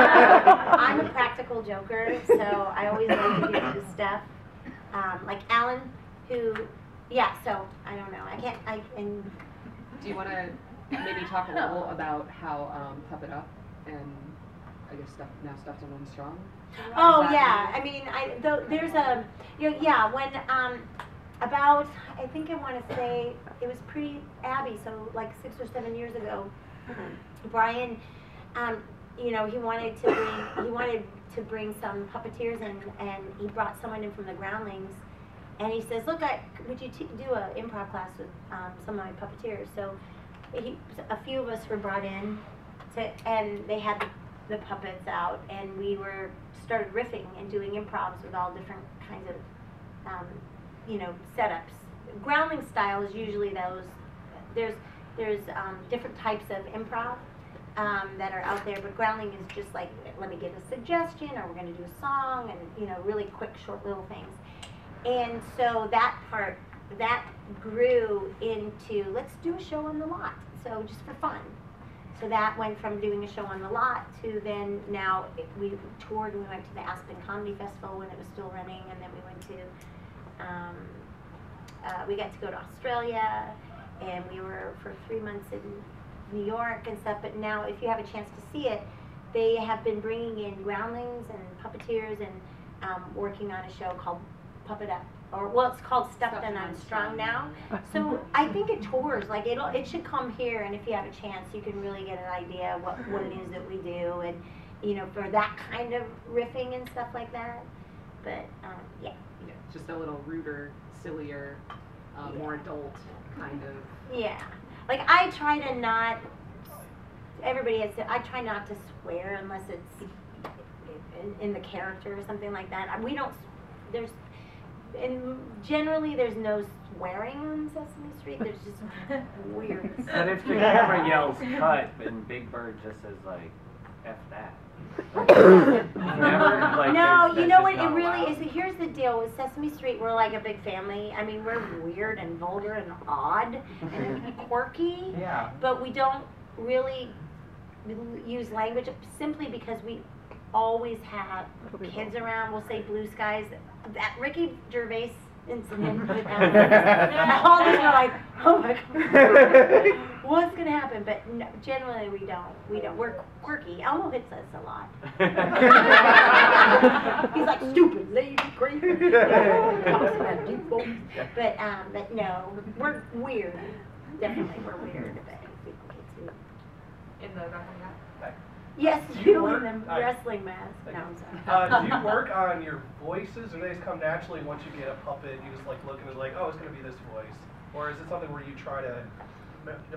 I'm a practical joker, so I always like to do new stuff. Like Alan, who, yeah. So I don't know. I can't. And do you want to maybe talk a little about how Puppet Up and I guess Stuffed and Unstrung? Oh yeah. I mean, there's a yeah when about I think I want to say it was pre-Abby, so like 6 or 7 years ago. Brian, you know, he wanted to bring some puppeteers in, and he brought someone in from the Groundlings, and he says, "Look, would you do an improv class with some of my puppeteers?" So a few of us were brought in, and they had the puppets out, and we started riffing and doing improvs with all different kinds of you know, setups. Groundling style is usually those. There's different types of improv that are out there, but groundling is just like, let me give a suggestion, or we're going to do a song, and you know, really quick, short little things. And so that grew into, let's do a show on the lot, so just for fun. So that went from doing a show on the lot to then now we toured. We went to the Aspen Comedy Festival when it was still running, and then we went to we got to go to Australia, and we were for 3 months in New York and stuff. But now, if you have a chance to see it, they have been bringing in groundlings and puppeteers and working on a show called Puppet Up, or well, it's called Stuffed and Unstrung now. So I think it tours, like it should come here, and if you have a chance, you can really get an idea of what it is that we do, and you know, for that kind of riffing and stuff like that. But yeah. Yeah, just a little ruder, sillier, more adult kind of. Yeah. Like I try to not. Everybody has said I try not to swear unless it's in the character or something like that. We don't. Generally there's no swearing on Sesame Street. There's just weird. But if the camera yells cut, then Big Bird just says like, F that. Never, like, no, you know what? It really allowed. is. Here's the deal with Sesame Street. We're like a big family. I mean, we're weird and vulgar and odd and quirky. Yeah. But we don't really use language simply because we always have kids around. We'll say blue skies. That Ricky Gervais incident with all this are like, oh my God, what's gonna happen? But no, generally we don't. We're quirky. Elmo hits us a lot. He's like, stupid lady, crazy. But no, we're weird. Definitely, we're weird. But people get to. In the wrestling mask? Yes, you in the wrestling mask. No, I'm sorry. Do you work on your voices, or they just come naturally once you get a puppet? You just like look and it's like, oh, it's going to be this voice, or is it something where you try to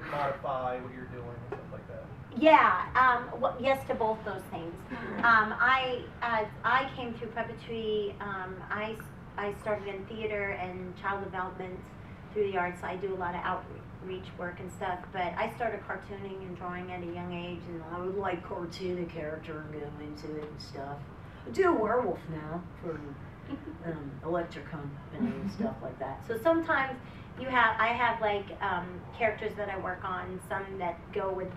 modify what you're doing and stuff like that? Yeah. Well, yes to both those things. I came through puppetry. I started in theater and child development through the arts. I do a lot of outreach work and stuff, but I started cartooning and drawing at a young age, and I would like cartoon a character and go into it and stuff. I do a werewolf now for electric company and stuff like that. So sometimes I have like characters that I work on, some that go with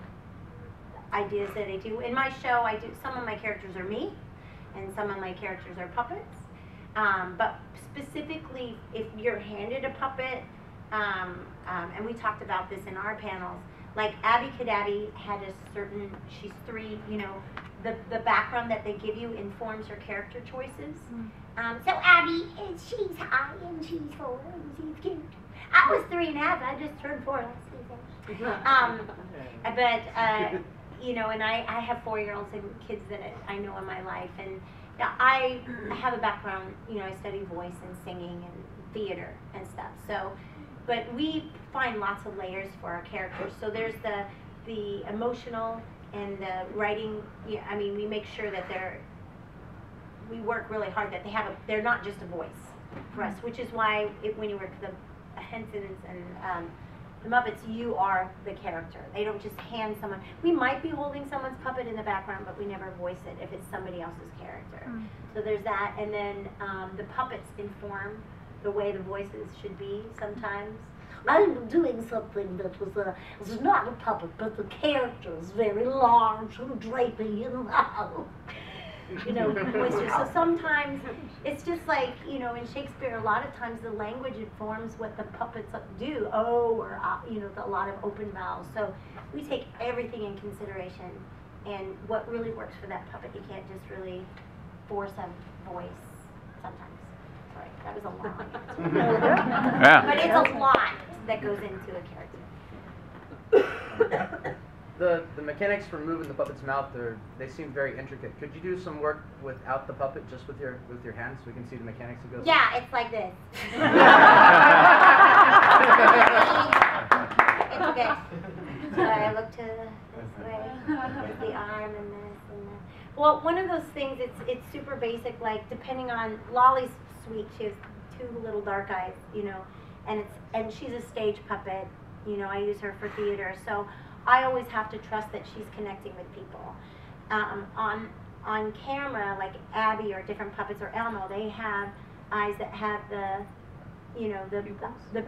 ideas that I do. In my show, some of my characters are me, and some of my characters are puppets. But specifically, if you're handed a puppet, and we talked about this in our panels, like Abby Cadabby had she's 3, you know, the background that they give you informs her character choices. So Abby, she's high and she's 4 and she's cute. I was 3 and a half, I just turned 4 last season. But, you know, and I have 4-year-olds and kids that I know in my life, and I have a background, you know, I study voice and singing and theater and stuff, so. But we find lots of layers for our characters. So there's the emotional and the writing. Yeah, I mean, we make sure that we work really hard that they're not just a voice for us, which is why when you work the Hensons and the Muppets, you are the character. They don't just hand someone. We might be holding someone's puppet in the background, but we never voice it if it's somebody else's character. So there's that, and then the puppets inform the way the voices should be sometimes. I'm doing something that was not a puppet, but the character is very large and drapey and voices. So sometimes it's just like, in Shakespeare, a lot of times the language informs what the puppets do. Oh, or, a lot of open vowels. So we take everything in consideration. And what really works for that puppet, you can't just really force a voice sometimes. Sorry, that was a long answer. Yeah. But it's a lot that goes into a character. The mechanics for moving the puppet's mouth, they seem very intricate. Could you do some work without the puppet, just with your hands, so we can see the mechanics that goes? Yeah, it's like this. It's okay. So I look to this way, with the arm and this and that. Well, one of those things, it's super basic, like depending on, Lolly's sweet, she has 2 little dark eyes, and she's a stage puppet, I use her for theater, so I always have to trust that she's connecting with people. On camera, like Abby or different puppets or Elmo, they have eyes that have the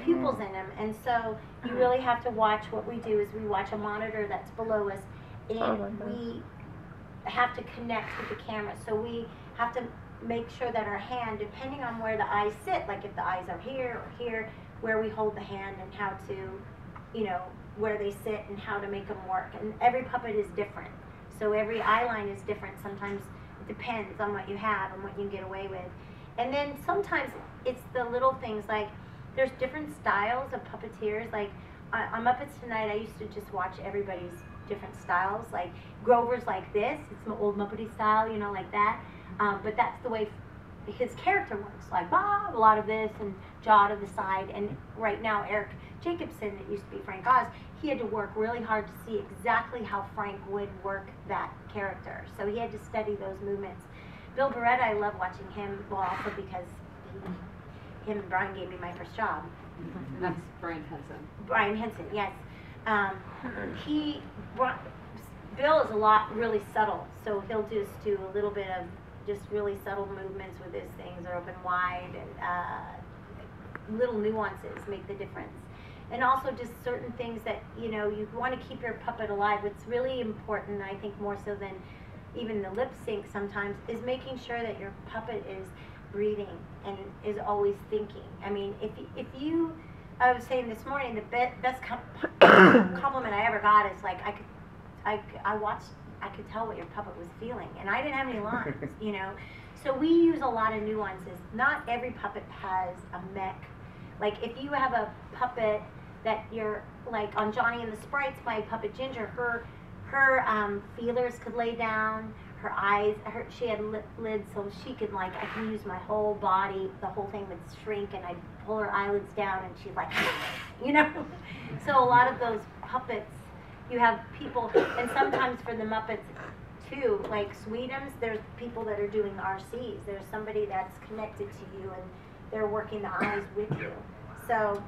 pupils in them, and so you really have to watch. What we do is we watch a monitor that's below us, and we have to connect with the camera. So we have to make sure that our hand, depending on where the eyes sit, like if the eyes are here or here, where we hold the hand and how to, where they sit and how to make them work. And every puppet is different, so every eye line is different. Sometimes it depends on what you have and what you can get away with. And then sometimes it's the little things, like there's different styles of puppeteers. Like on Muppets Tonight, I used to just watch everybody's different styles. Like Grover's like this, it's my old Muppety style, like that. But that's the way his character works, like Bob, a lot of this, and jaw to the side. And right now, Eric Jacobson, that used to be Frank Oz, he had to work really hard to see exactly how Frank would work that character. So he had to study those movements. Bill Beretta, I love watching him, well, also because him and Brian gave me my first job. That's Brian Henson. Brian Henson, yes. Bill is a lot really subtle, so he'll just do a little bit of just really subtle movements with his things, or open wide, and little nuances make the difference. And also just certain things that, you want to keep your puppet alive. What's really important, I think more so than even the lip sync sometimes, is making sure that your puppet is breathing and is always thinking. I mean, if you, I was saying this morning, the best compliment I ever got is like, I could tell what your puppet was feeling, and I didn't have any lines, So we use a lot of nuances. Not every puppet has a mech. Like if you have a puppet that you're, like on Johnny and the Sprites, my puppet Ginger, her feelers could lay down, her eyes, she had lids, so she could, like, I can use my whole body, the whole thing would shrink, and I'd pull her eyelids down, and she's like, So a lot of those puppets, you have people, and sometimes for the Muppets too, like Sweetums, there's people that are doing RCs. There's somebody that's connected to you, and they're working the eyes with you. So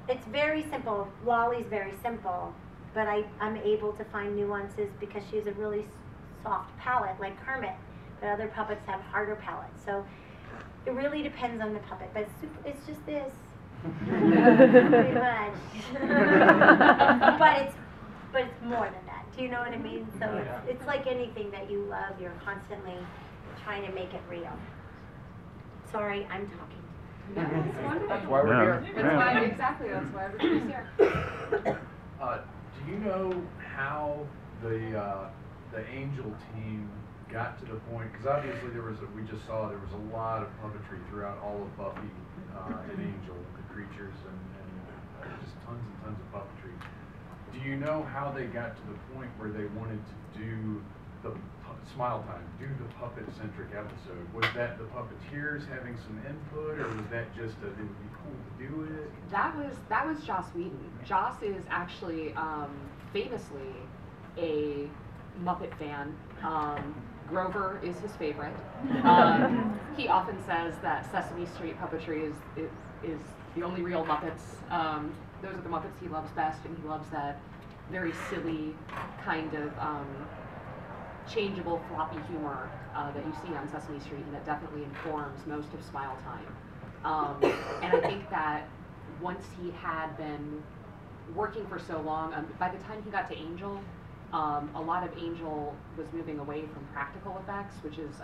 it's very simple. Lolly's very simple, but I'm able to find nuances because she has a really soft palate, like Kermit, but other puppets have harder palates. So it really depends on the puppet, but it's just this, pretty much. but it's more than that. Do you know what I mean? So it's like anything that you love, you're constantly trying to make it real. Sorry, I'm talking. No, it's wonderful. That's why we're here. That's why, exactly, that's why everybody's here. Do you know how the Angel team got to the point? Because obviously we just saw there was a lot of puppetry throughout all of Buffy and Angel, the creatures, and just tons and tons of puppetry. Do you know how they got to the point where they wanted to do the Smile Time, do the puppet-centric episode? Was that the puppeteers having some input, or was that just it would be cool to do it? That was Joss Whedon. Joss is actually famously a Muppet fan. Grover is his favorite. He often says that Sesame Street puppetry is the only real Muppets. Those are the Muppets he loves best, and he loves that very silly kind of changeable, floppy humor that you see on Sesame Street, and that definitely informs most of Smile Time. And I think that once he had been working for so long, by the time he got to Angel, a lot of Angel was moving away from practical effects, which is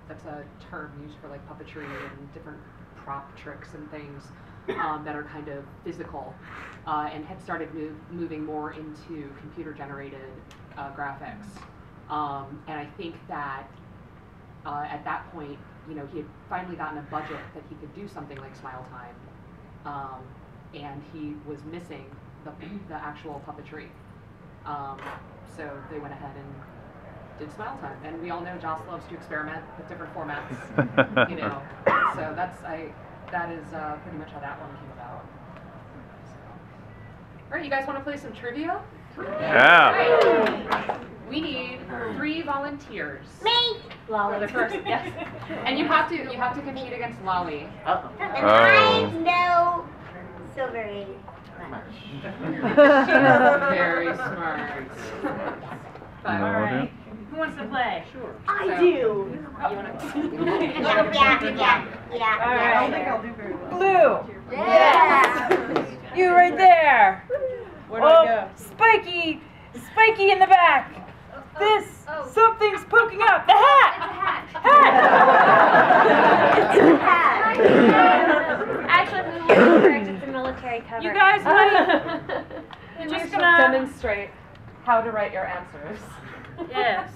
that's a term used for like puppetry and different prop tricks and things that are kind of physical, and had started moving more into computer-generated graphics. And I think that at that point, you know, he had finally gotten a budget that he could do something like Smile Time, and he was missing the actual puppetry. So they went ahead and did Smile Time, and we all know Joss loves to experiment with different formats, you know. So that is pretty much how that one came about. So. All right, you guys want to play some trivia? Yeah. Right. We need 3 volunteers. Me! For the first, yes. And you have to compete against Lolly. And I know so very much. She's very smart. But, No, All right. Who wants to play? Sure. I So, do. You wanna? Yeah. All right. I don't think I'll do very well. Blue. Yeah. You right there. Where do I go? Spiky in the back. This, something's poking up. The hat. It's a hat. Actually, it's correct. It's a military cover. You guys might. You're just gonna demonstrate how to write your answers. Yes.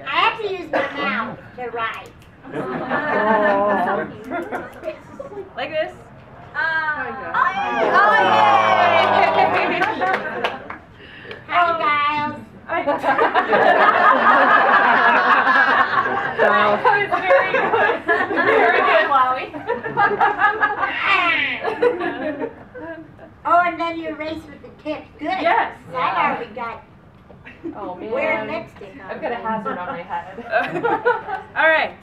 I have to use my mouth to write. Like this. Hi, guys. That was very good. Very good, Lolly. Oh, and then you erase with the tip. Good. Yes. I already got Oh man. wearing lipstick on. I've got a hazard on my head. All right.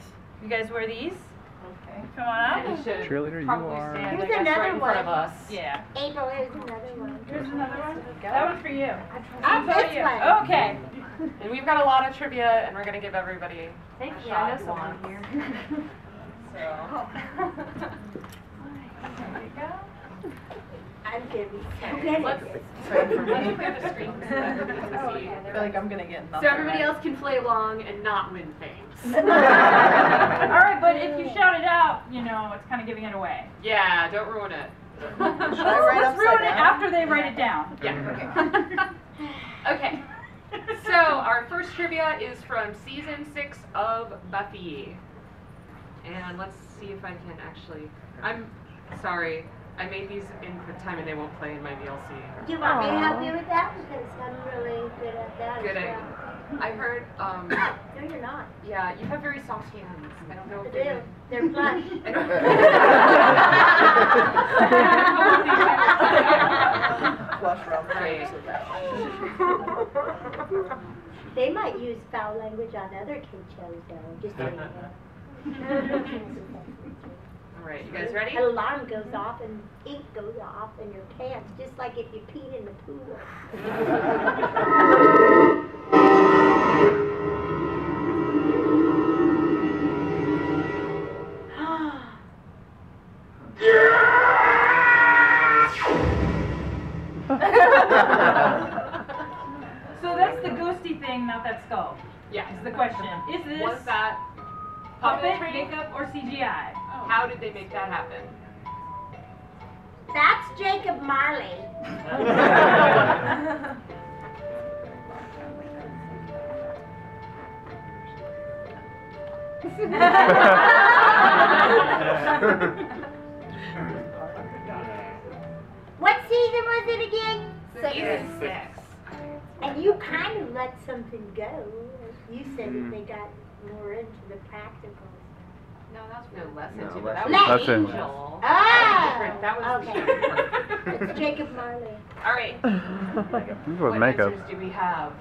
You guys wear these? Okay. Come on And up. you should Cheerleader, you probably are. stand, Here's I guess, another right in front of one. us. Yeah. April, here's another one. Here's another one. That one's for you. Oh, this one. Okay. And we've got a lot of trivia, and we're gonna give everybody Thank a you. shot I know who someone wants. here. So. There you go. I'm gonna be so good at Let's this. clear the screen so that everybody can see. I feel like I'm gonna get So everybody else can play along and not win things. All right, but if you shout it out, you know, it's kind of giving it away. Yeah, don't ruin it. Should I write Let's upside ruin it down? after they write it down. Yeah. Okay. So our first trivia is from season 6 of Buffy. And let's see if I can actually. I'm sorry. I made these in quick time and they won't play in my VLC. Do you want me to help you with that? Because I'm really good at that Good as at. well. I heard. No, you're not. Yeah, you have very soft hands. I don't know I if do. They're plush. I don't- Flush around the Right. face of that. They might use foul language on other kid shows, though. Just so you know. All right, you guys ready? An alarm goes off and ink goes off in your pants, just like if you peed in the pool. So that's the ghosty thing, not that skull. Yeah. Is the question. Is this Was that puppet, puppetry? makeup, or CGI? How did they make that happen? That's Jacob Marley. What season was it again? Season 6. And you kind of let something go. You said that they got more into the practical. No, that's no less No, into less that. into- was Less into- Angel. Ah! Different. That was Okay. It's Jacob Marley. All right. This was What makeup. answers do we have?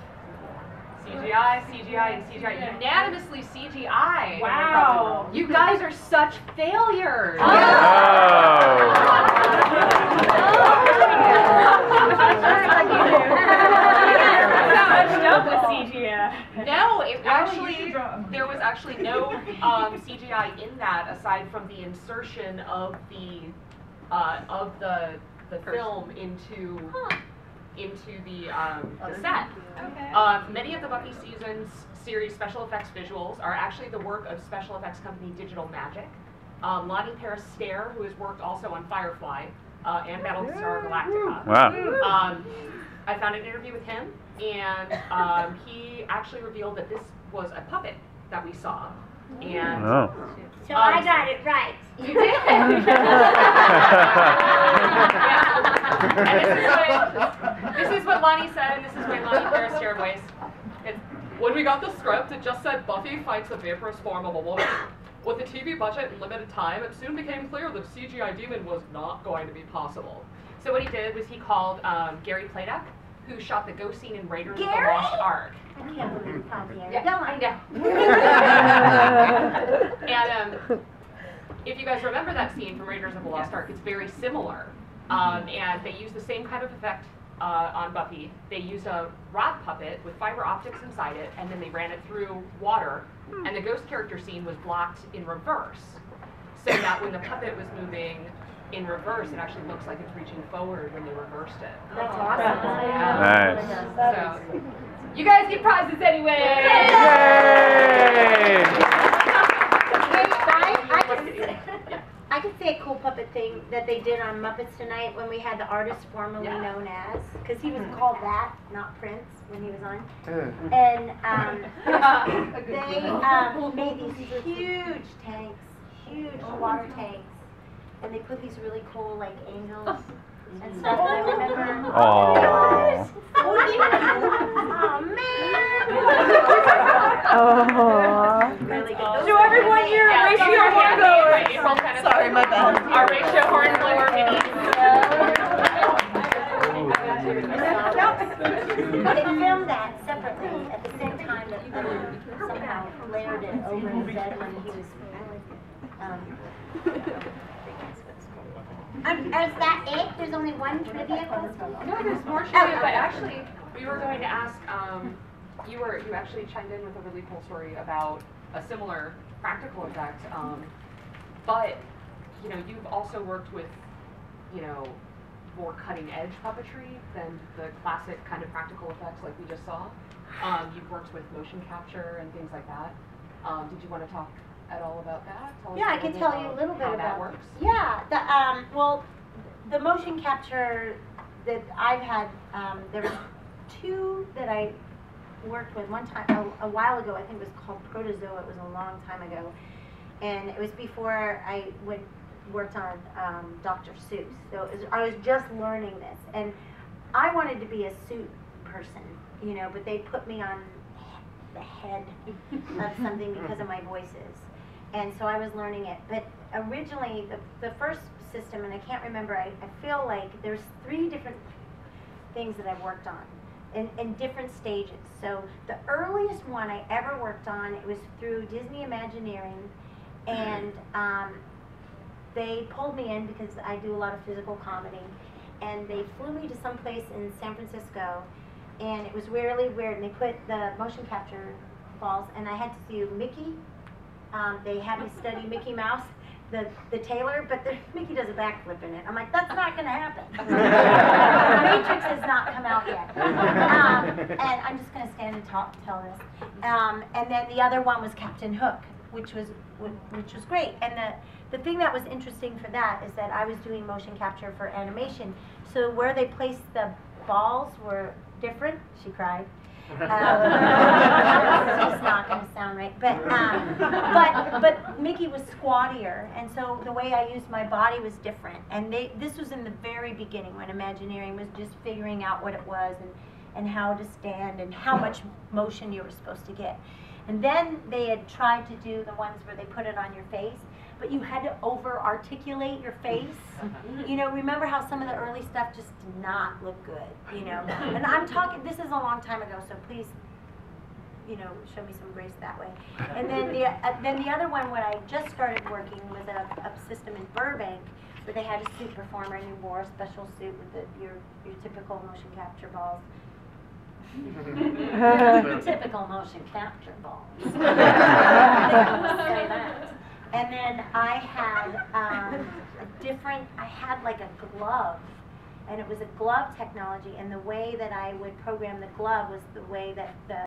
CGI, CGI, and CGI. Unanimously CGI. Wow. You guys are such failures. Oh. Touched up with CGI. No, it actually, there was actually no CGI in that aside from the insertion of the film into the set. Okay. Many of the Buffy series special effects visuals are actually the work of special effects company Digital Magic. Lonnie Paris Stair, who has worked also on Firefly and Battlestar Galactica. Wow. I found an interview with him, and he actually revealed that this was a puppet that we saw. And Oh. So I got it right. you did. And this is what Lonnie said, and this is my Lonnie Paris Stair voice. When we got the script, it just said Buffy fights the vaporous form of a woman. With the TV budget and limited time, it soon became clear that CGI demon was not going to be possible. So what he did was he called Gary Pladek, who shot the ghost scene in Raiders of the Lost Ark. I can't believe you called Gary. Yeah, I know. And if you guys remember that scene from Raiders of the Lost Ark, it's very similar. And they used the same kind of effect on Buffy. They used a rod puppet with fiber optics inside it, and then they ran it through water, and the ghost character scene was blocked in reverse, so that when the puppet was moving in reverse, it actually looks like it's reaching forward when they reversed it. That's awesome. Nice. So, you guys get prizes anyway! Yay! I could say a cool puppet thing that they did on Muppets Tonight when we had the artist formerly known as, because he was called that, not Prince, when he was on. And they made these huge tanks, huge water tanks, and they put these really cool like angels and stuff. And I remember. Aww. Oh man! Oh. Really good. So everyone here, ratio horn blower. Sorry, my bad. Our ratio horn blower mini. They filmed that separately at the same time that somehow layered it over his bed when he was. Is that it? There's only one trivia question? No, there's more trivia, but actually, we were going to ask, you actually chimed in with a really cool story about a similar practical effect, but, you know, you've also worked with, you know, more cutting edge puppetry than the classic kind of practical effects like we just saw. You've worked with motion capture and things like that. Did you want to talk at all about that? Yeah, I can tell you a little bit how about that works. Yeah, well, the motion capture that I've had, there were two that I worked with one time, a while ago. I think it was called Protozoa. It was a long time ago, and it was before I worked on Dr. Seuss. So I was just learning this, and I wanted to be a suit person, you know, but they put me on the head of something because of my voices. And so I was learning it. But originally, the first system, and I can't remember, I feel like there's 3 different things that I've worked on in different stages. So the earliest one I ever worked on, it was through Disney Imagineering, and they pulled me in because I do a lot of physical comedy, and they flew me to some place in San Francisco, and it was really weird, and they put the motion capture balls, and I had to do Mickey. They had me study Mickey Mouse, the tailor, but Mickey does a backflip in it. I'm like, that's not going to happen. The Matrix has not come out yet. And I'm just going to stand and tell this. And then the other one was Captain Hook, which was great. And the thing that was interesting for that is that I was doing motion capture for animation. So where they placed the balls were different. She cried. It's not going to sound right, but Mickey was squattier, and so the way I used my body was different. And this was in the very beginning when Imagineering was just figuring out what it was and how to stand and how much motion you were supposed to get. And then they had tried to do the ones where they put it on your face, but you had to over-articulate your face. You know, remember how some of the early stuff just did not look good, you know? And I'm talking, this is a long time ago, so please, you know, show me some grace that way. And then the other one, when I just started working, was a system in Burbank, where they had a suit performer, and you wore a special suit with your typical motion capture balls. Typical motion capture balls. Say that. And then I had I had like a glove, and it was a glove technology, and the way that I would program the glove was the way that the